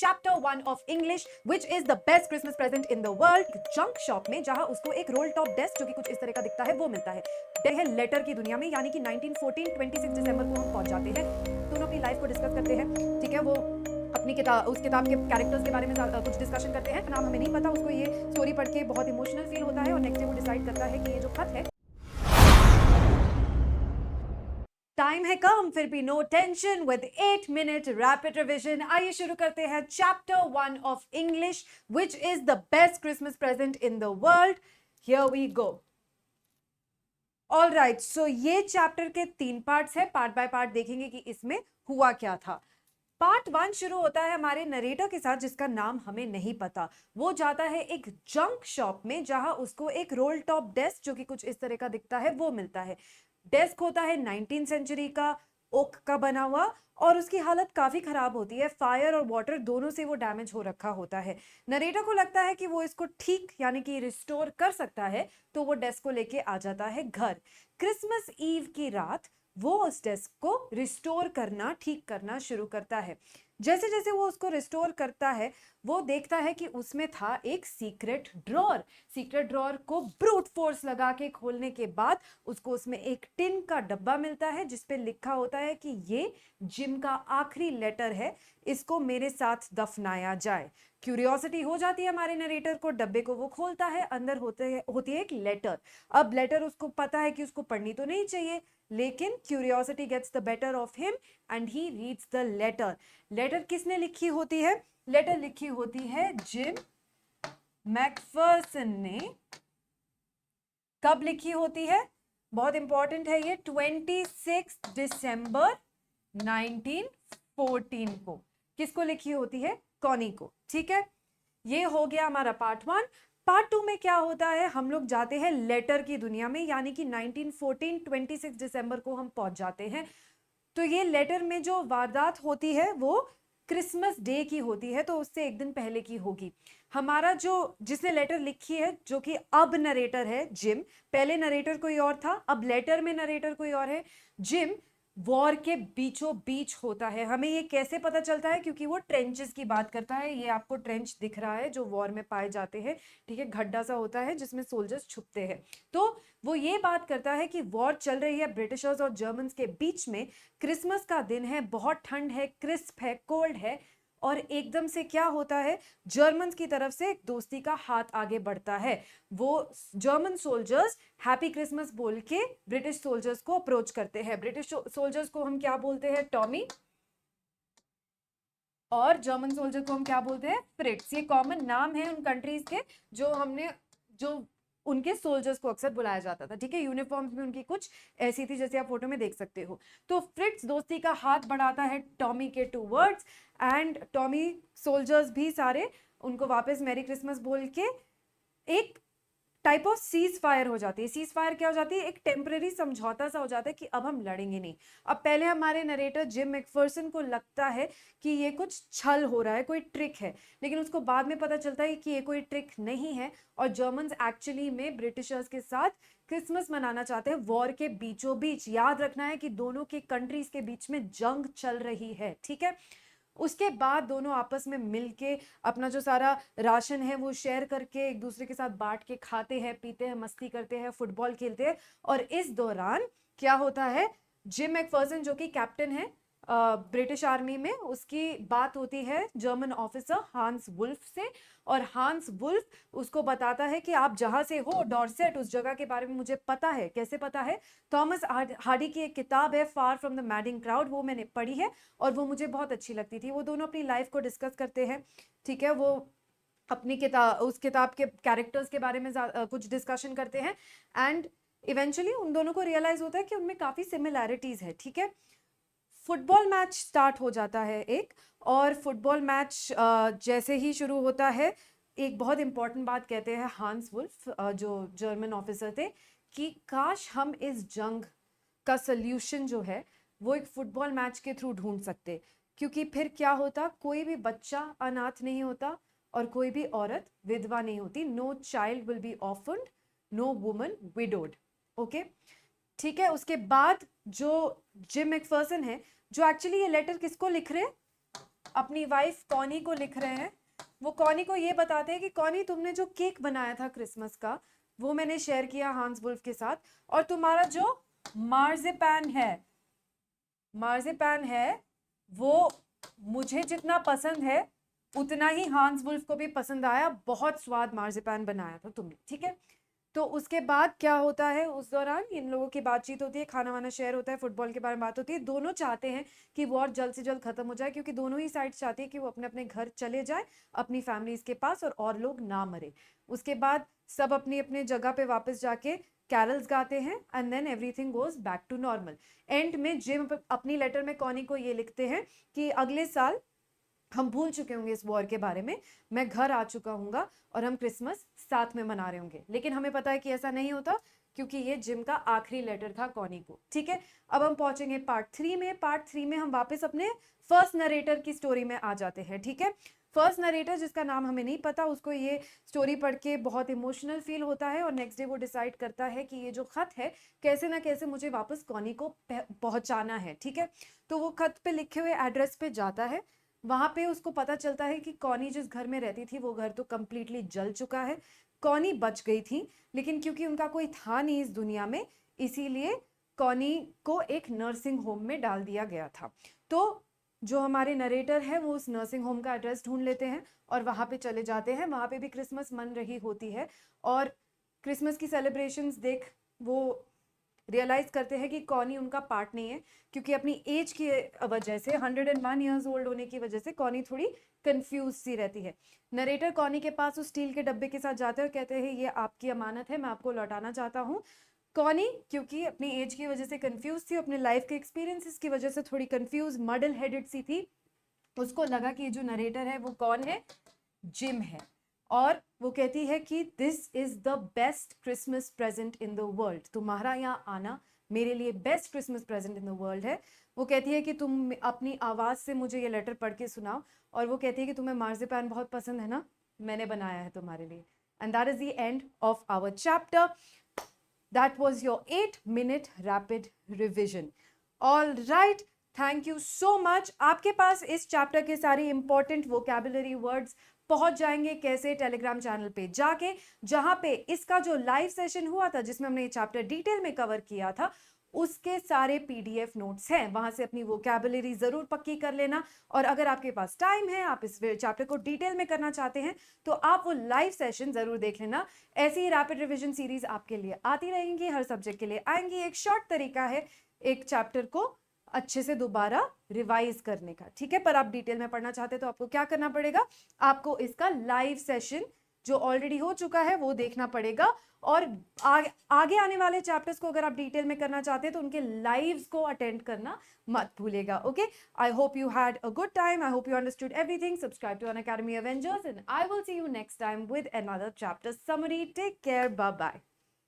Chapter 1 of English which is the best Christmas present in the world. Junk shop में जहां उसको एक role top desk जो कि कुछ इस तरह का दिखता है वो मिलता है। है लेटर की दुनिया में, यानी कि 1914 26 दिसंबर को हम पहुंच जाते हैं। दोनों अपनी लाइफ को डिस्कस करते हैं, ठीक है। वो अपनी किताब, उस किताब के कैरेक्टर्स के बारे में कुछ डिस्कशन करते हैं। नाम हमें नहीं पता, उसको ये स्टोरी पढ़ के बहुत इमोशनल फील होता है और नेक्स्ट डे वो डिसाइड करता है कि ये जो खत है, टाइम है कम फिर भी no tension with 8 minute rapid revision. आइए शुरू करते हैं chapter 1 of English which is the best Christmas present in the world. Here we go. All right, so ये चैप्टर के 3 पार्ट्स है। पार्ट बाय पार्ट देखेंगे कि इसमें हुआ क्या था। पार्ट 1 शुरू होता है हमारे नरेटर के साथ जिसका नाम हमें नहीं पता। वो जाता है एक जंक शॉप में जहां उसको एक रोल टॉप डेस्क जो कि कुछ इस तरह का दिखता है वो मिलता है। डेस्क होता है 19th सेंचुरी का, ओक का बना हुआ, और उसकी हालत काफी खराब होती है। फायर और वाटर दोनों से वो डैमेज हो रखा होता है। नरेटर को लगता है कि वो इसको ठीक यानी कि रिस्टोर कर सकता है, तो वो डेस्क को लेके आ जाता है घर। क्रिसमस ईव की रात वो उस डेस्क को रिस्टोर करना, ठीक करना शुरू करता है। जैसे जैसे वो उसको रिस्टोर करता है, वो देखता है कि उसमें था एक सीक्रेट ड्रॉर। सीक्रेट ड्रॉर को ब्रूट फोर्स लगा के खोलने के बाद उसको उसमें एक टिन का डब्बा मिलता है जिसपे लिखा होता है कि ये जिम का आखिरी लेटर है, इसको मेरे साथ दफनाया जाए। क्यूरियोसिटी हो जाती है हमारे नरेटर को, डब्बे को वो खोलता है, अंदर होती है एक लेटर। अब लेटर उसको पता है कि उसको पढ़नी तो नहीं चाहिए, लेकिन curiosity gets the better of him and he reads the letter. Letter किसने लिखी होती है? लेटर लिखी होती है जिम मैकफर्सन ने। कब लिखी होती है? बहुत इंपॉर्टेंट है ये, 26 दिसंबर 1914 को। किसको लिखी होती है? कॉनी को, ठीक है। ये हो गया हमारा पार्ट 1। पार्ट 2 में क्या होता है, हम लोग जाते हैं लेटर की दुनिया में, यानी कि 1914 26 दिसंबर को हम पहुंच जाते हैं। तो ये लेटर में जो वारदात होती है वो क्रिसमस डे की होती है, तो उससे एक दिन पहले की होगी। हमारा जो जिसने लेटर लिखी है, जो कि अब नरेटर है जिम, पहले नरेटर कोई और था, अब लेटर में नरेटर कोई और है। जिम वॉर के बीचों बीच होता है। हमें ये कैसे पता चलता है? क्योंकि वो ट्रेंचेस की बात करता है। ये आपको ट्रेंच दिख रहा है जो वॉर में पाए जाते हैं, ठीक है। गड्ढा सा होता है जिसमें सोल्जर्स छुपते हैं। तो वो ये बात करता है कि वॉर चल रही है ब्रिटिशर्स और जर्मन्स के बीच में। क्रिसमस का दिन है, बहुत ठंड है, क्रिस्प है, कोल्ड है, और एकदम से क्या होता है, जर्मन्स की तरफ से एक दोस्ती का हाथ आगे बढ़ता है। वो जर्मन सोल्जर्स हैप्पी क्रिसमस बोल के ब्रिटिश सोल्जर्स को अप्रोच करते हैं। ब्रिटिश सोल्जर्स को हम क्या बोलते हैं? टॉमी। और जर्मन सोल्जर को हम क्या बोलते हैं? फ्रिट्स। ये कॉमन नाम है उन कंट्रीज के जो उनके सोल्जर्स को अक्सर बुलाया जाता था, ठीक है। यूनिफॉर्म्स में उनकी कुछ ऐसी थी जैसे आप फोटो में देख सकते हो। तो फ्रिट्स दोस्ती का हाथ बढ़ाता है टॉमी के टूवर्ड्स, एंड टॉमी सोल्जर्स भी सारे उनको वापस मैरी क्रिसमस बोल के एक टाइप ऑफ सीज फायर हो जाती है। सीज फायर क्या हो जाती है? एक टेम्परेरी समझौता सा हो जाता है कि अब हम लड़ेंगे नहीं। अब पहले हमारे नरेटर जिम मैकफर्सन को लगता है कि ये कुछ छल हो रहा है, कोई ट्रिक है, लेकिन उसको बाद में पता चलता है कि ये कोई ट्रिक नहीं है और जर्मन्स एक्चुअली में ब्रिटिशर्स के साथ क्रिसमस मनाना चाहते हैं वॉर के बीचों बीच। याद रखना है कि दोनों के कंट्रीज के बीच में जंग चल रही है, ठीक है। उसके बाद दोनों आपस में मिलके अपना जो सारा राशन है वो शेयर करके एक दूसरे के साथ बांट के खाते हैं, पीते हैं, मस्ती करते हैं, फुटबॉल खेलते हैं। और इस दौरान क्या होता है, जिम मैकफर्सन जो कि कैप्टन है ब्रिटिश आर्मी में, उसकी बात होती है जर्मन ऑफिसर हांस वुल्फ से। और हांस वुल्फ उसको बताता है कि आप जहां से हो, डॉर्सेट, उस जगह के बारे में मुझे पता है। कैसे पता है? थॉमस हार्डी की एक किताब है far from the madding crowd, वो मैंने पढ़ी है और वो मुझे बहुत अच्छी लगती थी। वो दोनों अपनी लाइफ को डिस्कस करते हैं, ठीक है। वो अपनी किताब, उस किताब के कैरेक्टर्स के बारे में कुछ डिस्कशन करते हैं, एंड इवेंचुअली उन दोनों को रियलाइज होता है कि उनमें काफी सिमिलैरिटीज है, ठीक है। फुटबॉल मैच स्टार्ट हो जाता है एक, और फुटबॉल मैच जैसे ही शुरू होता है, एक बहुत इंपॉर्टेंट बात कहते हैं हांस वुल्फ जो जर्मन ऑफिसर थे, कि काश हम इस जंग का सल्यूशन जो है वो एक फुटबॉल मैच के थ्रू ढूंढ सकते। क्योंकि फिर क्या होता, कोई भी बच्चा अनाथ नहीं होता और कोई भी औरत विधवा नहीं होती। No child will be orphaned, no woman widowed, okay, ठीक है। उसके बाद जो जिम मैकफर्सन है, जो एक्चुअली ये लेटर किसको लिख रहे हैं? अपनी वाइफ कॉनी को लिख रहे हैं। वो कॉनी को ये बताते हैं कि कॉनी, तुमने जो केक बनाया था क्रिसमस का, वो मैंने शेयर किया हांस वुल्फ के साथ, और तुम्हारा जो मार्जिपैन है वो मुझे जितना पसंद है उतना ही हांस वुल्फ को भी पसंद आया। बहुत स्वाद मार्जिपैन बनाया था तुमने, ठीक है। तो उसके बाद क्या होता है, उस दौरान इन लोगों की बातचीत होती है, खाना वाना शेयर होता है, फुटबॉल के बारे में बात होती है। दोनों चाहते हैं कि वॉर जल्द से जल्द खत्म हो जाए, क्योंकि दोनों ही साइड चाहती है कि वो अपने अपने घर चले जाए अपनी फैमिलीज के पास, और लोग ना मरे। उसके बाद सब अपनी अपनी जगह पे वापस जाके कैरल्स गाते हैं, and then everything goes back to normal. End में जिम अपनी लेटर में कॉनी को ये लिखते हैं कि अगले साल हम भूल चुके होंगे इस वॉर के बारे में, मैं घर आ चुका हूँगा और हम क्रिसमस साथ में मना रहे होंगे। लेकिन हमें पता है कि ऐसा नहीं होता, क्योंकि ये जिम का आखिरी लेटर था कॉनी को, ठीक है। अब हम पहुंचेंगे पार्ट 3 में। पार्ट 3 में हम वापस अपने फर्स्ट नरेटर की स्टोरी में आ जाते हैं, ठीक है। फर्स्ट नरेटर, जिसका नाम हमें नहीं पता, उसको ये स्टोरी पढ़ के बहुत इमोशनल फील होता है, और नेक्स्ट डे वो डिसाइड करता है कि ये जो खत है कैसे ना कैसे मुझे वापस कॉनी को पहुंचाना है, ठीक है। तो वो खत पे लिखे हुए एड्रेस पे जाता है। वहां पे उसको पता चलता है कि कॉनी जिस घर में रहती थी वो घर तो कंप्लीटली जल चुका है। कॉनी बच गई थी, लेकिन क्योंकि उनका कोई था नहीं इस दुनिया में, इसीलिए कॉनी को एक नर्सिंग होम में डाल दिया गया था। तो जो हमारे नरेटर है वो उस नर्सिंग होम का एड्रेस ढूंढ लेते हैं और वहां पे चले जाते हैं। वहां पे भी क्रिसमस मन रही होती है, और क्रिसमस की सेलिब्रेशंस देख वो रियलाइज करते हैं कि कॉनी उनका पार्ट नहीं है, क्योंकि अपनी एज की वजह से, 101 ईयर्स ओल्ड होने की वजह से कॉनी थोड़ी कंफ्यूज सी रहती है। नरेटर कॉनी के पास उस स्टील के डब्बे के साथ जाते हैं और कहते हैं ये आपकी अमानत है, मैं आपको लौटाना चाहता हूँ। कॉनी क्योंकि अपनी एज की वजह से कंफ्यूज थी, अपने लाइफ के एक्सपीरियंसेस की वजह से थोड़ी कंफ्यूज मडल हेडेड सी थी, उसको लगा कि जो नरेटर है वो कौन है, जिम है। और वो कहती है कि this is the best Christmas present in the world, तुम्हारा यहाँ आना मेरे लिए best Christmas present in the world है। वो कहती है कि तुम अपनी आवाज से मुझे ये लेटर पढ़ के सुनाओ, और वो कहती है कि तुम्हें मार्जिपैन बहुत पसंद है ना, मैंने बनाया है तुम्हारे लिए। And that is the end of our chapter. That was your 8-minute rapid revision. All right, thank you so much. आपके पास इस चैप्टर के सारे इंपॉर्टेंट वोकैबुलरी वर्ड्स पहुंच जाएंगे कैसे, टेलीग्राम चैनल पे जाके, जहां पे इसका जो लाइव सेशन हुआ था जिसमें हमने ये चैप्टर डिटेल में कवर किया था, उसके सारे पीडीएफ नोट्स हैं, वहां से अपनी वोकैबुलरी जरूर पक्की कर लेना। और अगर आपके पास टाइम है, आप इस चैप्टर को डिटेल में करना चाहते हैं, तो आप वो लाइव सेशन जरूर देख लेना। ऐसी ही रैपिड रिवीजन सीरीज आपके लिए आती रहेंगी, हर सब्जेक्ट के लिए आएंगी। एक शॉर्ट तरीका है एक चैप्टर को अच्छे से दोबारा रिवाइज करने का, ठीक है। पर आप डिटेल में पढ़ना चाहते हैं तो आपको क्या करना पड़ेगा, आपको इसका लाइव सेशन जो ऑलरेडी हो चुका है वो देखना पड़ेगा। और आगे आने वाले चैप्टर्स को अगर आप डिटेल में करना चाहते हैं तो उनके लाइव्स को अटेंड करना मत भूलेगा। Okay, I hope you had a good time, I hope you understood everything. Subscribe to Unacademy Avengers and I will see you next time with another chapter summary. Take care, bye bye.